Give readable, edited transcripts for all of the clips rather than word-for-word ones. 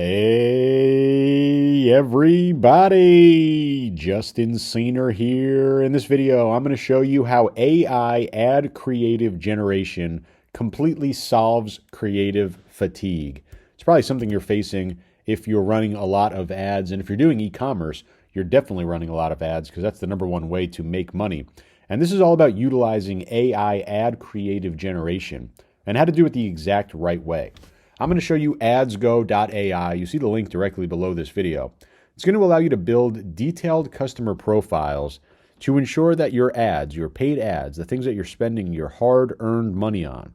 Hey everybody, Justin Senior here. In this video, I'm going to show you how AI ad creative generation completely solves creative fatigue. It's probably something you're facing if you're running a lot of ads, and if you're doing e-commerce, you're definitely running a lot of ads because that's the number one way to make money. And this is all about utilizing AI ad creative generation and how to do it the exact right way. I'm going to show you Adsgo.ai. You see the link directly below this video. It's going to allow you to build detailed customer profiles to ensure that your ads, your paid ads, the things that you're spending your hard-earned money on,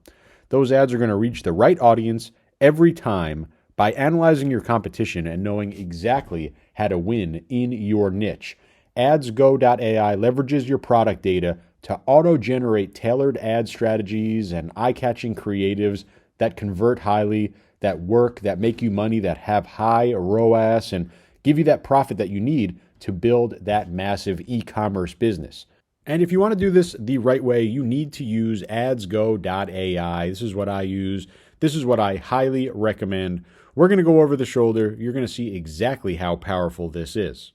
those ads are going to reach the right audience every time by analyzing your competition and knowing exactly how to win in your niche. Adsgo.ai leverages your product data to auto-generate tailored ad strategies and eye-catching creatives that convert highly, that work, that make you money, that have high ROAS, and give you that profit that you need to build that massive e-commerce business. And if you want to do this the right way, you need to use Adsgo.ai. This is what I use. This is what I highly recommend. We're going to go over the shoulder. You're going to see exactly how powerful this is.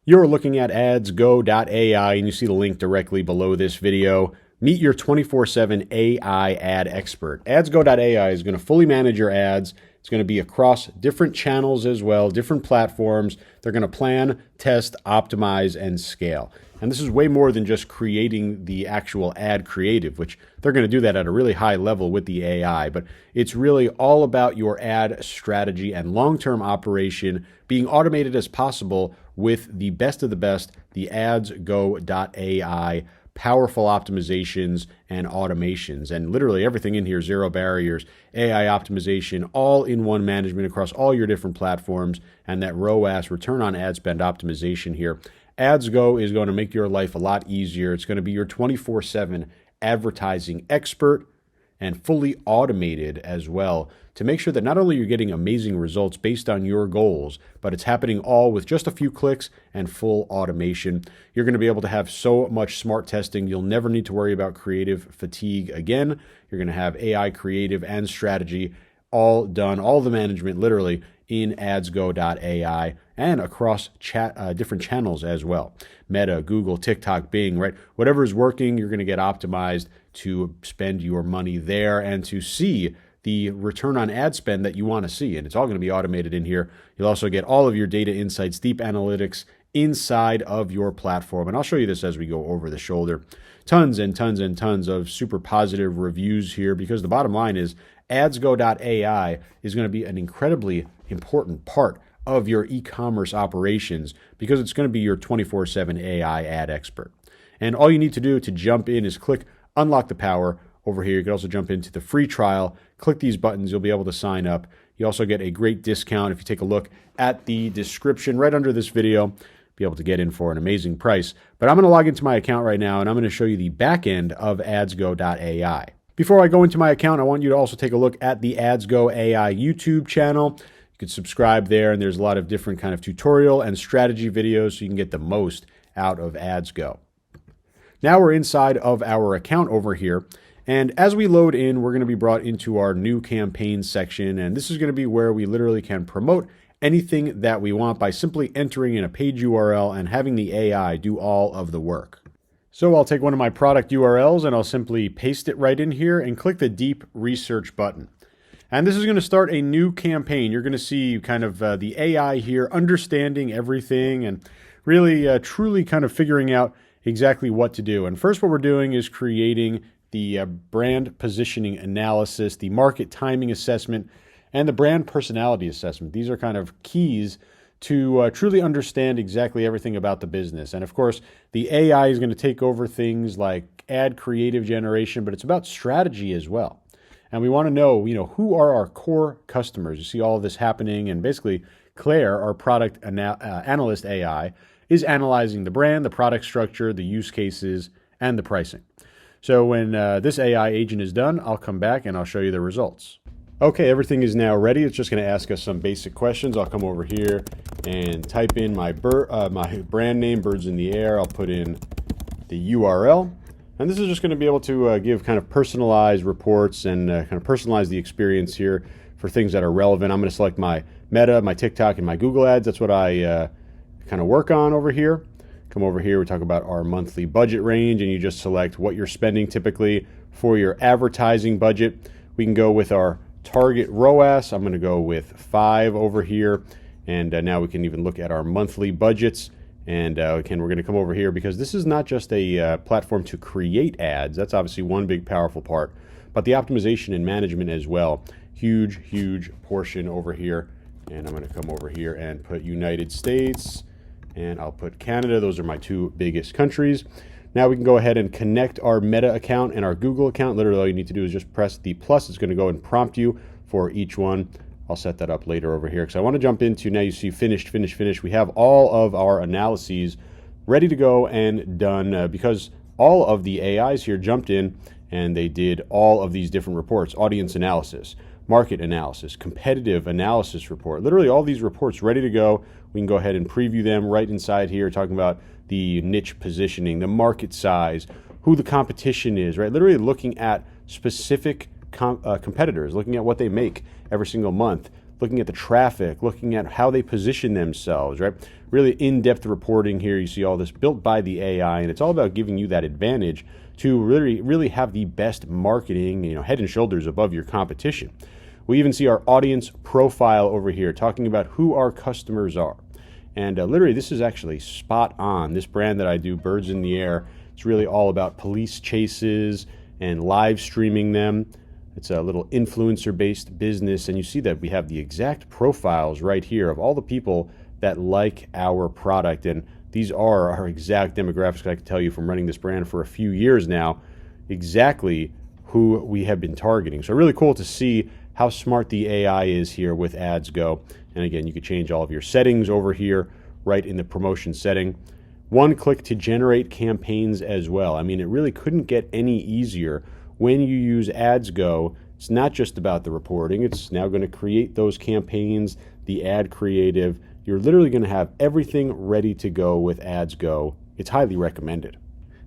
You're looking at Adsgo.ai, and you see the link directly below this video. Meet your 24/7 AI ad expert. Adsgo.ai is going to fully manage your ads. It's going to be across different channels as well, different platforms. They're going to plan, test, optimize, and scale. And this is way more than just creating the actual ad creative, which they're going to do that at a really high level with the AI. But it's really all about your ad strategy and long-term operation being automated as possible with the best of the best, the Adsgo.ai powerful optimizations and automations, and literally everything in here, zero barriers, AI optimization, all in one management across all your different platforms, and that ROAS, return on ad spend optimization here. Adsgo is going to make your life a lot easier. It's going to be your 24/7 advertising expert and fully automated as well to make sure that not only you're getting amazing results based on your goals, but it's happening all with just a few clicks and full automation. You're going to be able to have so much smart testing. You'll never need to worry about creative fatigue again. You're going to have AI creative and strategy all done, all the management literally in Adsgo.ai and across different channels as well. Meta, Google, TikTok, Bing, right? Whatever is working, you're going to get optimized to spend your money there and to see the return on ad spend that you want to see. And it's all going to be automated in here. You'll also get all of your data insights, deep analytics inside of your platform. And I'll show you this as we go over the shoulder. Tons and tons and tons of super positive reviews here because the bottom line is Adsgo.ai is going to be an incredibly important part of your e-commerce operations because it's going to be your 24/7 AI ad expert. And all you need to do to jump in is click Unlock the Power over here. You can also jump into the free trial. Click these buttons. You'll be able to sign up. You also get a great discount if you take a look at the description right under this video. Be able to get in for an amazing price. But I'm going to log into my account right now, and I'm going to show you the back end of Adsgo.ai. Before I go into my account, I want you to also take a look at the Adsgo.ai YouTube channel. You can subscribe there, and there's a lot of different kind of tutorial and strategy videos so you can get the most out of Adsgo. Now we're inside of our account over here. And as we load in, we're going to be brought into our new campaign section. And this is going to be where we literally can promote anything that we want by simply entering in a page URL and having the AI do all of the work. So I'll take one of my product URLs and I'll simply paste it right in here and click the deep research button. And this is going to start a new campaign. You're going to see kind of the AI here understanding everything and really truly kind of figuring out exactly what to do. And first what we're doing is creating the brand positioning analysis, the market timing assessment, and the brand personality assessment. These are kind of keys to truly understand exactly everything about the business. And of course, the AI is going to take over things like ad creative generation, but it's about strategy as well. And we want to know, who are our core customers? You see all of this happening, and basically Claire, our product analyst AI, is analyzing the brand, the product structure, the use cases, and the pricing. So when this AI agent is done, I'll come back and I'll show you the results. Okay, everything is now ready. It's just going to ask us some basic questions. I'll come over here and type in my brand name, Birds in the Air. I'll put in the URL. And this is just going to be able to give kind of personalized reports and kind of personalize the experience here for things that are relevant. I'm going to select my Meta, my TikTok, and my Google ads. That's what I kind of work on over here. Come over here, we talk about our monthly budget range, and you just select what you're spending typically for your advertising budget. We can go with our target ROAS. I'm going to go with 5 over here. And now we can even look at our monthly budgets. And again, we're going to come over here because this is not just a platform to create ads. That's obviously one big powerful part, but the optimization and management as well. Huge, huge portion over here. And I'm going to come over here and put United States, and I'll put Canada. Those are my 2 biggest countries. Now we can go ahead and connect our Meta account and our Google account. Literally all you need to do is just press the plus. It's going to go and prompt you for each one. I'll set that up later over here because I want to jump into, now you see finished, finished, finished. We have all of our analyses ready to go and done because all of the AIs here jumped in and they did all of these different reports: audience analysis, market analysis, competitive analysis report. Literally all these reports ready to go. We can go ahead and preview them right inside here, talking about the niche positioning, the market size, who the competition is, right? Literally looking at specific competitors, looking at what they make every single month, looking at the traffic, looking at how they position themselves, right? Really in-depth reporting here. You see all this built by the AI, and it's all about giving you that advantage to really have the best marketing, head and shoulders above your competition. We even see our audience profile over here, talking about who our customers are. And literally, this is actually spot on. This brand that I do, Birds in the Air, it's really all about police chases and live streaming them. It's a little influencer-based business, and you see that we have the exact profiles right here of all the people that like our product, and these are our exact demographics. I can tell you from running this brand for a few years now, exactly who we have been targeting. So really cool to see how smart the AI is here with Adsgo. And again, you can change all of your settings over here right in the promotion setting. One click to generate campaigns as well. I mean, it really couldn't get any easier. When you use Adsgo, it's not just about the reporting. It's now going to create those campaigns, the ad creative. You're literally going to have everything ready to go with Adsgo. It's highly recommended.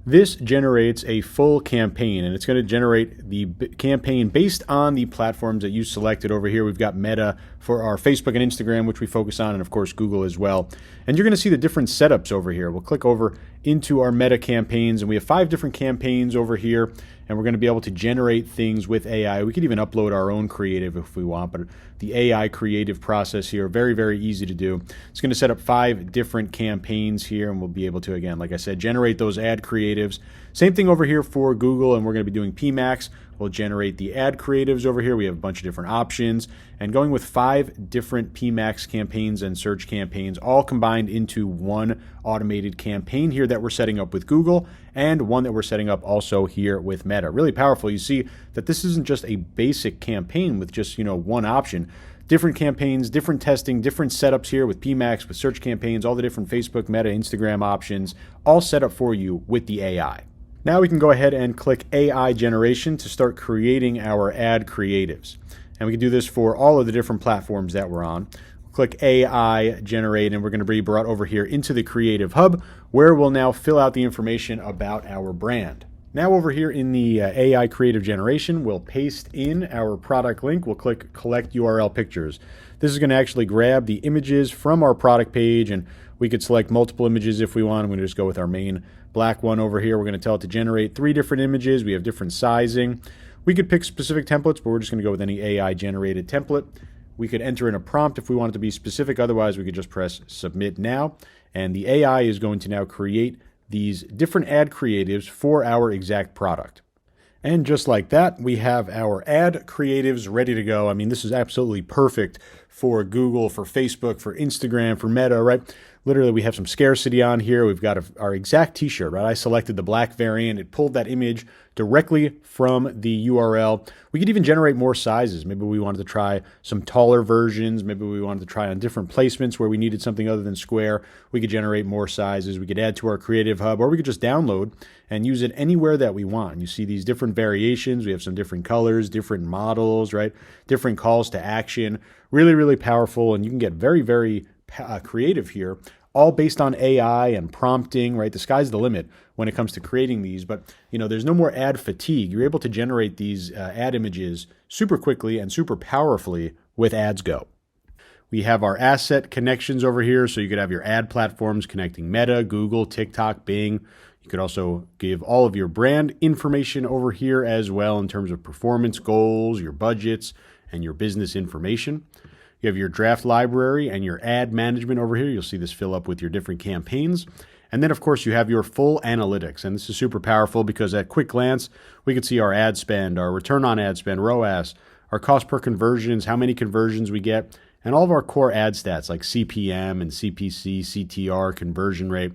This generates a full campaign, and it's going to generate the campaign based on the platforms that you selected over here. We've got Meta for our Facebook and Instagram, which we focus on, and of course Google as well. And you're going to see the different setups over here. We'll click over into our Meta campaigns, and we have 5 different campaigns over here, and we're going to be able to generate things with AI. We could even upload our own creative if we want, but the AI creative process here, very, very easy to do. It's going to set up 5 different campaigns here, and we'll be able to, again, like I said, generate those ad creatives. Same thing over here for Google, and we're going to be doing PMax. We'll generate the ad creatives over here. We have a bunch of different options, and going with 5 different PMax campaigns and search campaigns, all combined into one automated campaign here that we're setting up with Google, and one that we're setting up also here with Meta. Really powerful. You see that this isn't just a basic campaign with just, one option. Different campaigns, different testing, different setups here with PMax, with search campaigns, all the different Facebook, Meta, Instagram options, all set up for you with the AI. Now we can go ahead and click AI generation to start creating our ad creatives. And we can do this for all of the different platforms that we're on. Click AI generate, and we're going to be brought over here into the Creative Hub, where we'll now fill out the information about our brand. Now over here in the AI creative generation, we'll paste in our product link. We'll click collect URL pictures. This is going to actually grab the images from our product page, and we could select multiple images if we want. I'm going to just go with our main black one over here. We're going to tell it to generate 3 different images. We have different sizing. We could pick specific templates, but we're just going to go with any AI generated template. We could enter in a prompt if we want it to be specific. Otherwise, we could just press submit now. And the AI is going to now create these different ad creatives for our exact product. And just like that, we have our ad creatives ready to go. I mean, this is absolutely perfect for Google, for Facebook, for Instagram, for Meta, right? Literally, we have some scarcity on here. We've got our exact t-shirt, right? I selected the black variant. It pulled that image directly from the URL. We could even generate more sizes. Maybe we wanted to try some taller versions. Maybe we wanted to try on different placements where we needed something other than square. We could generate more sizes. We could add to our Creative Hub, or we could just download and use it anywhere that we want. You see these different variations. We have some different colors, different models, right? Different calls to action. Really, really powerful, and you can get very, very creative here, all based on AI and prompting, right? The sky's the limit when it comes to creating these, but there's no more ad fatigue. You're able to generate these ad images super quickly and super powerfully with Adsgo. We have our asset connections over here, so you could have your ad platforms connecting Meta, Google, TikTok, Bing. You could also give all of your brand information over here as well in terms of performance goals, your budgets, and your business information. You have your draft library and your ad management over here. You'll see this fill up with your different campaigns. And then, of course, you have your full analytics. And this is super powerful because at quick glance, we can see our ad spend, our return on ad spend, ROAS, our cost per conversions, how many conversions we get, and all of our core ad stats like CPM and CPC, CTR, conversion rate,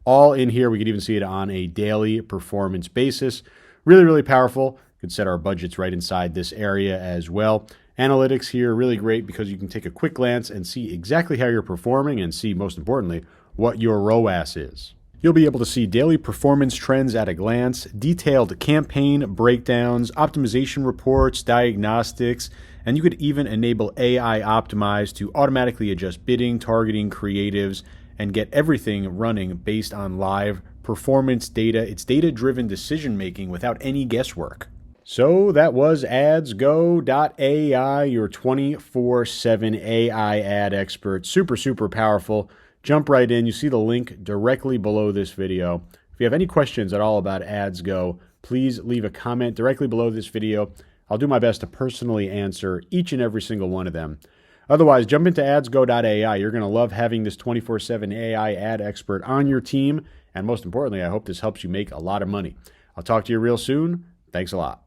all in here. We could even see it on a daily performance basis. Really, really powerful. We could set our budgets right inside this area as well. Analytics here, really great because you can take a quick glance and see exactly how you're performing and see, most importantly, what your ROAS is. You'll be able to see daily performance trends at a glance, detailed campaign breakdowns, optimization reports, diagnostics, and you could even enable AI Optimize to automatically adjust bidding, targeting, creatives, and get everything running based on live performance data. It's data-driven decision-making without any guesswork. So that was Adsgo.ai, your 24/7 AI ad expert. Super, super powerful. Jump right in. You see the link directly below this video. If you have any questions at all about Adsgo, please leave a comment directly below this video. I'll do my best to personally answer each and every single one of them. Otherwise, jump into Adsgo.ai. You're going to love having this 24/7 AI ad expert on your team. And most importantly, I hope this helps you make a lot of money. I'll talk to you real soon. Thanks a lot.